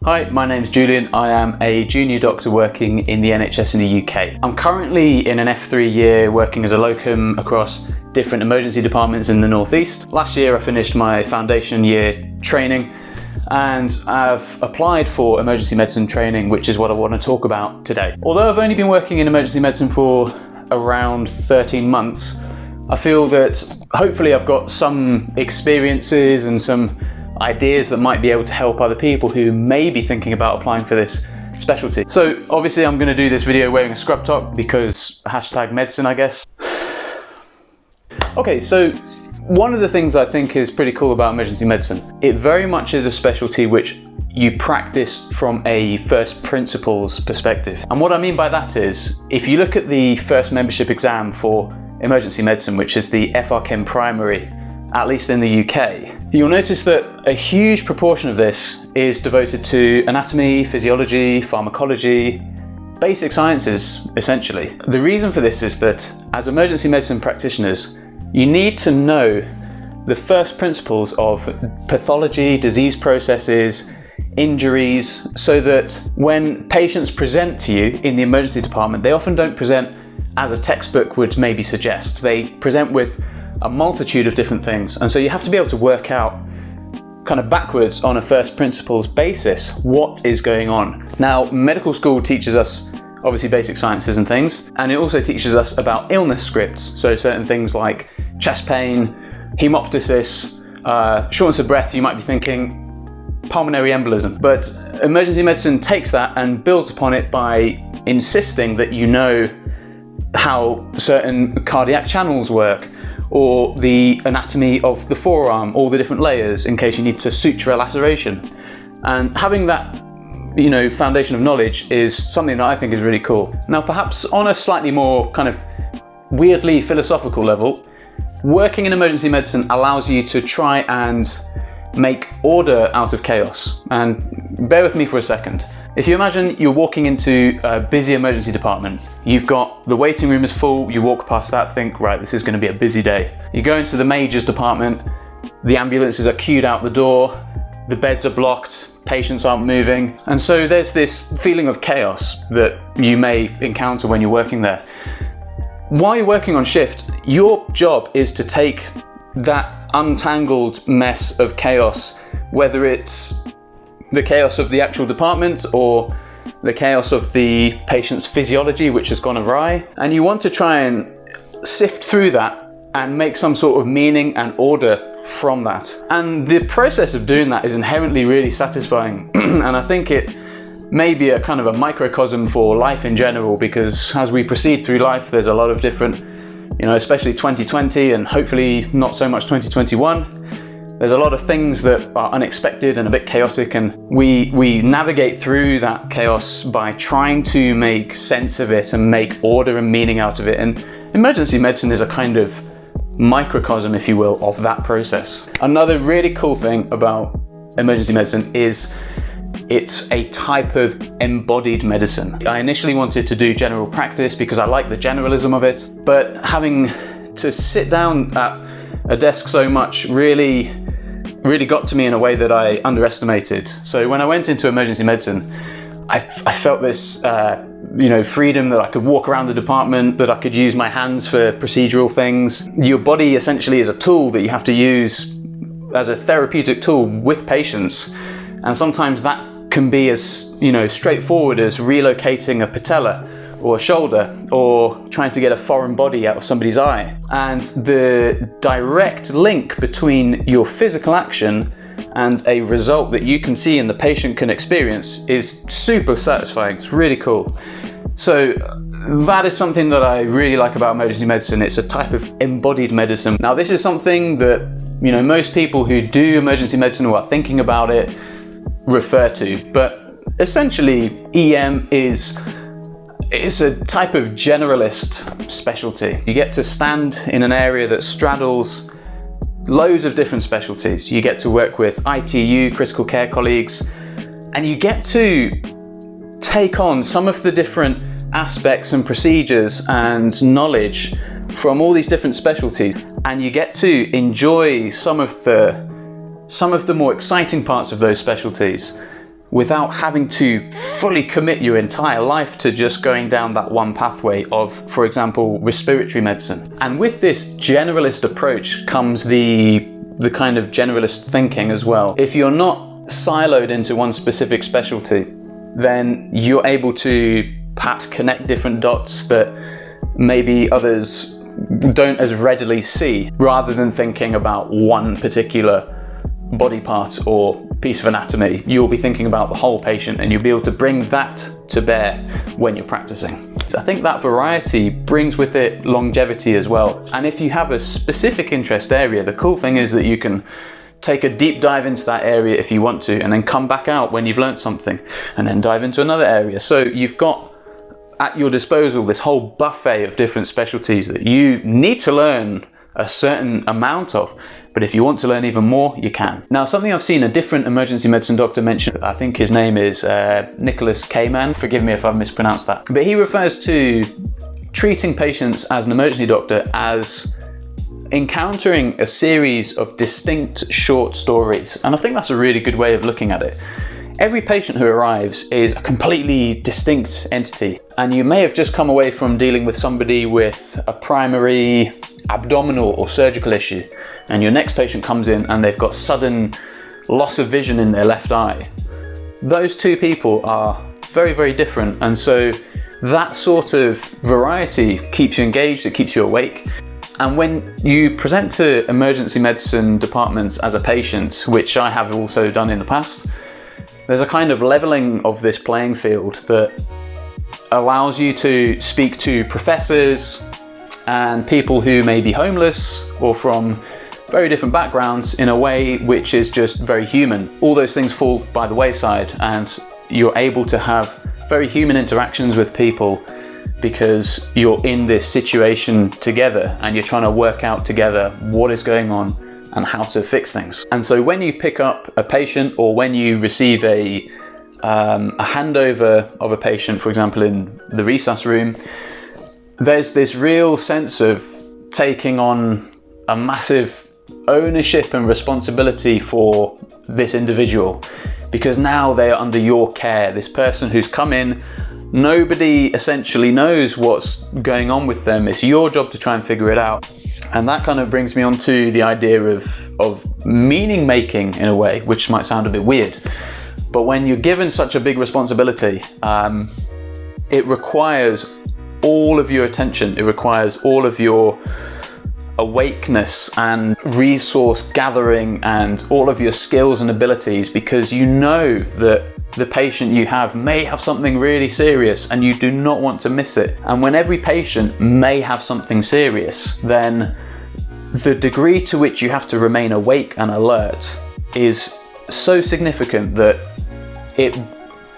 Hi, my name's Julian. I am a junior doctor working in the NHS in the UK. I'm currently in an F3 year working as a locum across different emergency departments in the Northeast. Last year I finished my foundation year training and I've applied for emergency medicine training, which is what I want to talk about today. Although I've only been working in emergency medicine for around 13 months, I feel that hopefully I've got some experiences and some ideas that might be able to help other people who may be thinking about applying for this specialty. So obviously I'm going to do this video wearing a scrub top because #medicine, I guess. Okay, so one of the things I think is pretty cool about emergency medicine, it very much is a specialty which you practice from a first principles perspective. And what I mean by that is, if you look at the first membership exam for emergency medicine, which is the FRChem primary, at least in the UK, you'll notice that a huge proportion of this is devoted to anatomy, physiology, pharmacology, basic sciences, essentially. The reason for this is that as emergency medicine practitioners, you need to know the first principles of pathology, disease processes, injuries, so that when patients present to you in the emergency department, they often don't present as a textbook would maybe suggest. They present with a multitude of different things, and so you have to be able to work out kind of backwards on a first principles basis what is going on. Now, medical school teaches us obviously basic sciences and things, and it also teaches us about illness scripts, so certain things like chest pain, hemoptysis, shortness of breath. You might be thinking pulmonary embolism, but emergency medicine takes that and builds upon it by insisting that you know how certain cardiac channels work, or the anatomy of the forearm, all the different layers in case you need to suture a laceration. And having that, foundation of knowledge is something that I think is really cool. Now, perhaps on a slightly more kind of weirdly philosophical level, working in emergency medicine allows you to try and make order out of chaos. And bear with me for a second. If you imagine you're walking into a busy emergency department, you've got the waiting room is full, you walk past that, think, right, this is going to be a busy day. You go into the majors department, the ambulances are queued out the door, the beds are blocked, patients aren't moving, and so there's this feeling of chaos that you may encounter when you're working there. While you're working on shift, your job is to take that untangled mess of chaos, whether it's the chaos of the actual department or the chaos of the patient's physiology which has gone awry, and you want to try and sift through that and make some sort of meaning and order from that. And the process of doing that is inherently really satisfying and I think it may be a kind of a microcosm for life in general, because as we proceed through life there's a lot of different, especially 2020 and hopefully not so much 2021, there's a lot of things that are unexpected and a bit chaotic, and we navigate through that chaos by trying to make sense of it and make order and meaning out of it. And emergency medicine is a kind of microcosm, if you will, of that process. Another really cool thing about emergency medicine is it's a type of embodied medicine. I initially wanted to do general practice because I like the generalism of it, but having to sit down at a desk so much really got to me in a way that I underestimated. So when I went into emergency medicine, I felt this freedom that I could walk around the department, that I could use my hands for procedural things. Your body essentially is a tool that you have to use as a therapeutic tool with patients, and sometimes that can be as straightforward as relocating a patella or a shoulder, or trying to get a foreign body out of somebody's eye. And the direct link between your physical action and a result that you can see and the patient can experience is super satisfying. It's really cool. So that is something that I really like about emergency medicine. It's a type of embodied medicine. Now, this is something that most people who do emergency medicine or are thinking about it refer to, but essentially EM it's a type of generalist specialty. You get to stand in an area that straddles loads of different specialties. You get to work with ITU, critical care colleagues, and you get to take on some of the different aspects and procedures and knowledge from all these different specialties, and you get to enjoy some of the some of the more exciting parts of those specialties without having to fully commit your entire life to just going down that one pathway of, for example, respiratory medicine. And with this generalist approach comes the kind of generalist thinking as well. If you're not siloed into one specific specialty, then you're able to perhaps connect different dots that maybe others don't as readily see, rather than thinking about one particular body part or piece of anatomy. You'll be thinking about the whole patient, and you'll be able to bring that to bear when you're practicing. I think that variety brings with it longevity as well. And if you have a specific interest area, the cool thing is that you can take a deep dive into that area if you want to, and then come back out when you've learned something, and then dive into another area. So you've got at your disposal this whole buffet of different specialties that you need to learn a certain amount of, but if you want to learn even more, you can. Now, something I've seen a different emergency medicine doctor mention, I think his name is Nicholas Kaman, forgive me if I've mispronounced that, but he refers to treating patients as an emergency doctor as encountering a series of distinct short stories, and I think that's a really good way of looking at it. Every patient who arrives is a completely distinct entity, and you may have just come away from dealing with somebody with a primary abdominal or surgical issue, and your next patient comes in and they've got sudden loss of vision in their left eye. Those two people are very, very different, and so that sort of variety keeps you engaged, it keeps you awake. And when you present to emergency medicine departments as a patient, which I have also done in the past, there's a kind of leveling of this playing field that allows you to speak to professors and people who may be homeless or from very different backgrounds in a way which is just very human. All those things fall by the wayside, and you're able to have very human interactions with people because you're in this situation together and you're trying to work out together what is going on and how to fix things. And so when you pick up a patient, or when you receive a handover of a patient, for example, in the resus room, there's this real sense of taking on a massive ownership and responsibility for this individual, because now they are under your care. This person who's come in, nobody essentially knows what's going on with them. It's your job to try and figure it out. And that kind of brings me on to the idea of meaning making in a way, which might sound a bit weird. But when you're given such a big responsibility, it requires all of your attention. It requires all of your awakeness and resource gathering and all of your skills and abilities, because you know that the patient you have may have something really serious and you do not want to miss it. And when every patient may have something serious, then the degree to which you have to remain awake and alert is so significant that it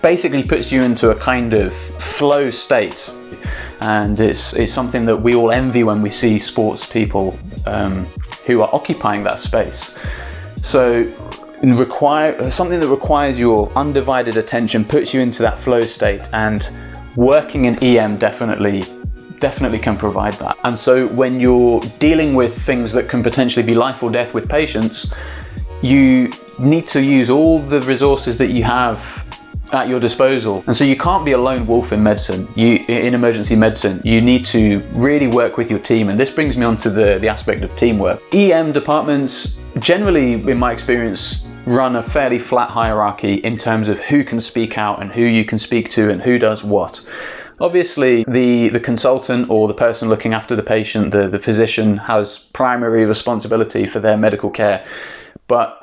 basically puts you into a kind of flow state. And it's something that we all envy when we see sports people who are occupying that space. So something that requires your undivided attention puts you into that flow state, and working in EM definitely can provide that. And so when you're dealing with things that can potentially be life or death with patients, you need to use all the resources that you have at your disposal. And so you can't be a lone wolf in medicine. In emergency medicine, you need to really work with your team. And this brings me on to the aspect of teamwork. EM departments generally, in my experience, run a fairly flat hierarchy in terms of who can speak out and who you can speak to and who does what. Obviously, the consultant or the person looking after the patient, the physician, has primary responsibility for their medical care. But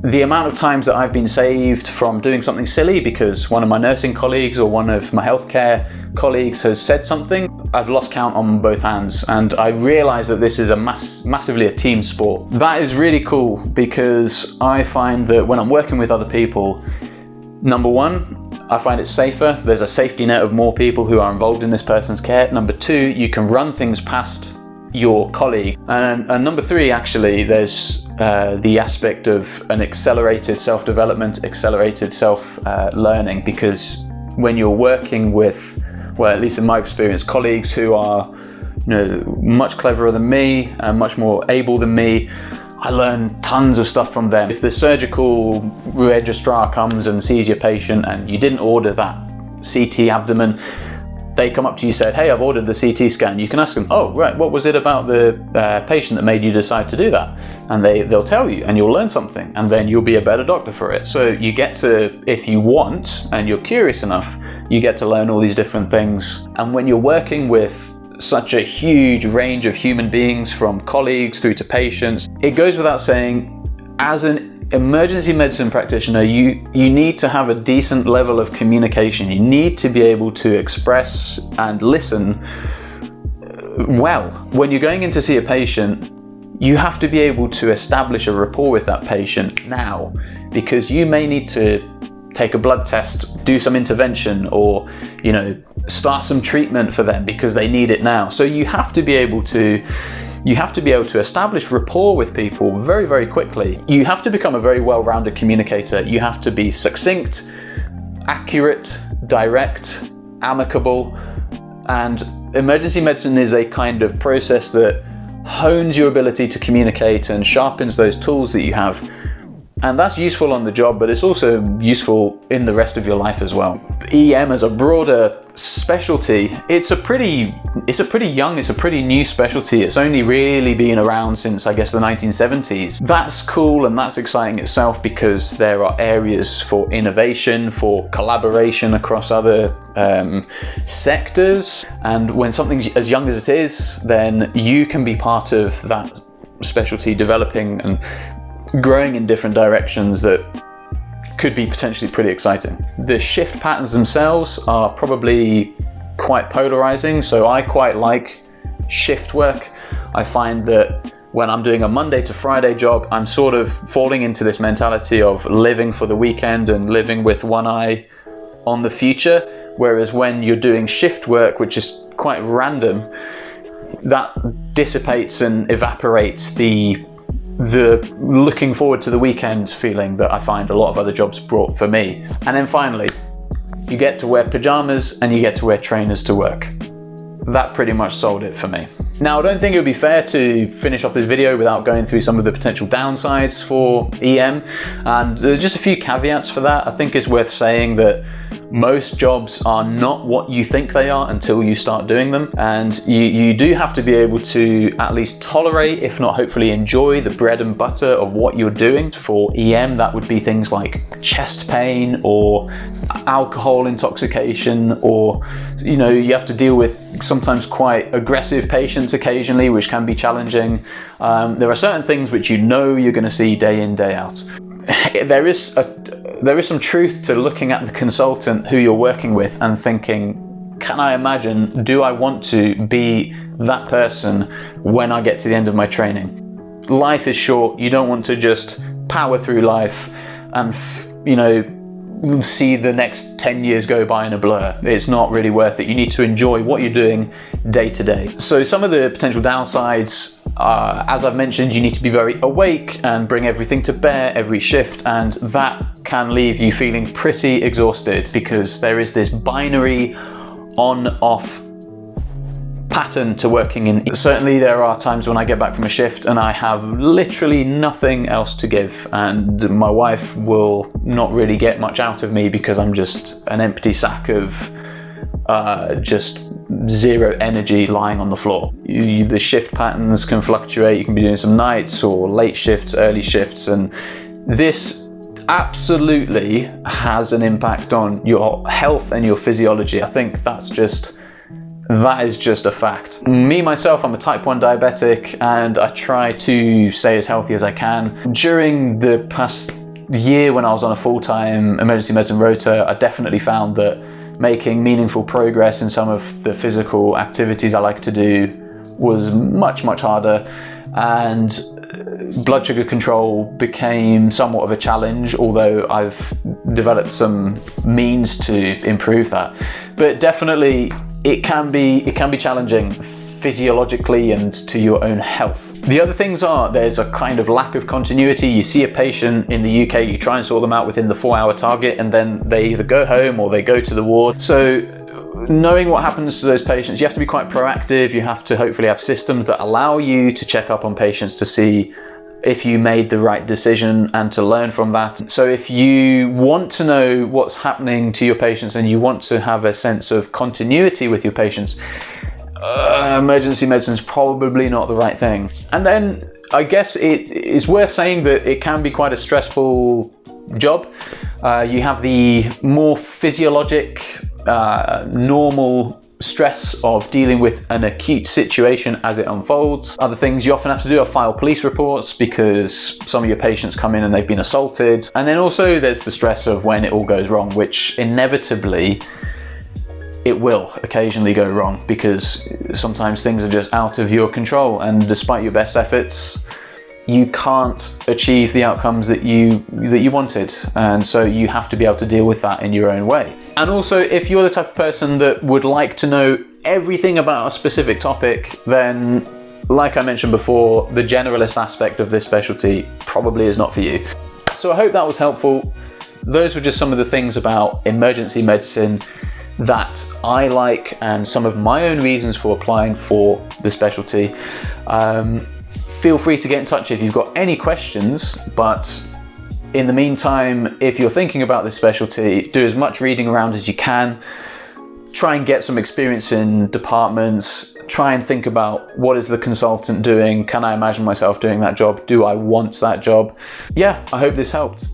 the amount of times that I've been saved from doing something silly because one of my nursing colleagues or one of my healthcare colleagues has said something, I've lost count on both hands, and I realise that this is massively a team sport. That is really cool, because I find that when I'm working with other people, number one, I find it safer. There's a safety net of more people who are involved in this person's care. Number two, you can run things past your colleague. And number three, actually, there's the aspect of an accelerated self-development, accelerated self-learning, because when you're working with, well, at least in my experience, colleagues who are much cleverer than me and much more able than me, I learn tons of stuff from them. If the surgical registrar comes and sees your patient and you didn't order that CT abdomen, they come up to you and said, hey, I've ordered the CT scan. You can ask them, oh, right, what was it about the patient that made you decide to do that? And they'll tell you, and you'll learn something, and then you'll be a better doctor for it. So you get to, if you want, and you're curious enough, you get to learn all these different things. And when you're working with such a huge range of human beings, from colleagues through to patients, it goes without saying, as an emergency medicine practitioner, you need to have a decent level of communication. You need to be able to express and listen well. When you're going in to see a patient, you have to be able to establish a rapport with that patient now, because you may need to take a blood test, do some intervention, or start some treatment for them because they need it now. So you have to be able to establish rapport with people very, very quickly. You have to become a very well-rounded communicator. You have to be succinct, accurate, direct, amicable, and emergency medicine is a kind of process that hones your ability to communicate and sharpens those tools that you have. And that's useful on the job, but it's also useful in the rest of your life as well. EM as a broader specialty, it's a pretty new specialty. It's only really been around since, I guess, the 1970s. That's cool and that's exciting itself, because there are areas for innovation, for collaboration across other sectors. And when something's as young as it is, then you can be part of that specialty developing and growing in different directions that could be potentially pretty exciting. The shift patterns themselves are probably quite polarizing, so I quite like shift work. I find that when I'm doing a Monday to Friday job, I'm sort of falling into this mentality of living for the weekend and living with one eye on the future, whereas when you're doing shift work, which is quite random, that dissipates and evaporates the looking forward to the weekend feeling that I find a lot of other jobs brought for me. And then finally, you get to wear pajamas and you get to wear trainers to work. That pretty much sold it for me. Now, I don't think it would be fair to finish off this video without going through some of the potential downsides for EM, and there's just a few caveats for that. I think it's worth saying that most jobs are not what you think they are until you start doing them, and you do have to be able to at least tolerate, if not hopefully enjoy, the bread and butter of what you're doing. For EM, that would be things like chest pain or alcohol intoxication, or you have to deal with sometimes quite aggressive patients occasionally, which can be challenging. There are certain things which you're going to see day in, day out. There is some truth to looking at the consultant who you're working with and thinking, can I imagine, do I want to be that person when I get to the end of my training? Life is short. You don't want to just power through life and see the next 10 years go by in a blur. It's not really worth it. You need to enjoy what you're doing day to day. So some of the potential downsides are, as I've mentioned, you need to be very awake and bring everything to bear every shift, and that can leave you feeling pretty exhausted because there is this binary on-off pattern to working in. Certainly there are times when I get back from a shift and I have literally nothing else to give, and my wife will not really get much out of me because I'm just an empty sack of just zero energy lying on the floor. The shift patterns can fluctuate. You can be doing some nights or late shifts, early shifts, and this absolutely has an impact on your health and your physiology. I think that is just a fact. Me, myself, I'm a type 1 diabetic and I try to stay as healthy as I can. During the past year when I was on a full-time emergency medicine rota, I definitely found that making meaningful progress in some of the physical activities I like to do was much, much harder, and blood sugar control became somewhat of a challenge, although I've developed some means to improve that. But definitely it can be challenging physiologically and to your own health. The other things are, there's a kind of lack of continuity. You see a patient in the UK, you try and sort them out within the 4-hour target, and then they either go home or they go to the ward. So knowing what happens to those patients, you have to be quite proactive. You have to hopefully have systems that allow you to check up on patients to see if you made the right decision and to learn from that. So if you want to know what's happening to your patients and you want to have a sense of continuity with your patients, emergency medicine is probably not the right thing. And then I guess it is worth saying that it can be quite a stressful job. You have the more physiologic, normal stress of dealing with an acute situation as it unfolds. Other things you often have to do are file police reports because some of your patients come in and they've been assaulted. And then also there's the stress of when it all goes wrong, which inevitably it will occasionally go wrong because sometimes things are just out of your control, and despite your best efforts, you can't achieve the outcomes that you wanted, and so you have to be able to deal with that in your own way. And also, if you're the type of person that would like to know everything about a specific topic, then like I mentioned before, the generalist aspect of this specialty probably is not for you. So I hope that was helpful. Those were just some of the things about emergency medicine that I like and some of my own reasons for applying for the specialty. Feel free to get in touch if you've got any questions, but in the meantime, if you're thinking about this specialty, do as much reading around as you can. Try and get some experience in departments. Try and think about, what is the consultant doing? Can I imagine myself doing that job? Do I want that job? Yeah, I hope this helped.